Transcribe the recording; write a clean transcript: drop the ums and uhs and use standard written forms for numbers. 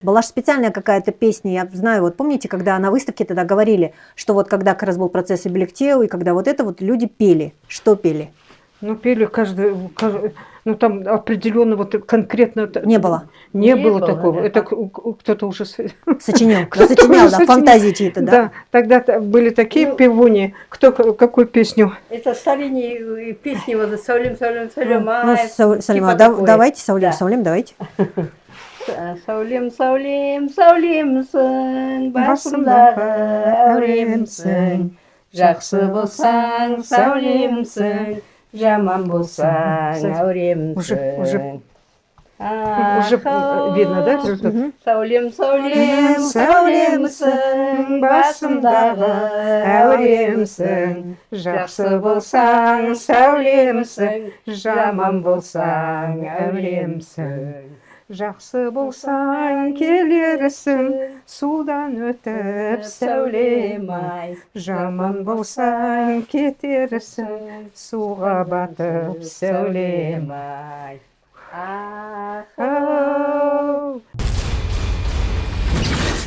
Была же специальная какая-то песня, я знаю, вот помните, когда на выставке тогда говорили, что вот когда как раз был процесс Эбелектеу, и когда вот это вот люди пели. Что пели? Ну, пели ну, там определенно вот конкретно... Не было. Не Не было было, такого. да. Это кто-то уже... Сочинил, Кто-то сочинял, уже да, фантазии чьи-то, да? Да, тогда были такие Ну, певуни. Кто какую песню? Это старинные песни, вот «Саулим, Саулим, Саулим», Ну, Салим, типа такое. давайте, Саулим, Да. Саулим, давайте. Саулим, Саулим, Саулимсың, басымдағы әуремсің. Жақсы болсаң, сәулемсің, жаман болсаң, әуремсің. Уже видно, да, результат? Саулем, саулем, сәулемсің, басымдағы әуремсің. Жақсы болсаң, сәулемсің, жаман болсаң, әуремсің. Жақсы болсаң келерсің, судан өтіп сәулем-ай. Жаман болсаң кетерсің, суға батып сәулем-ай.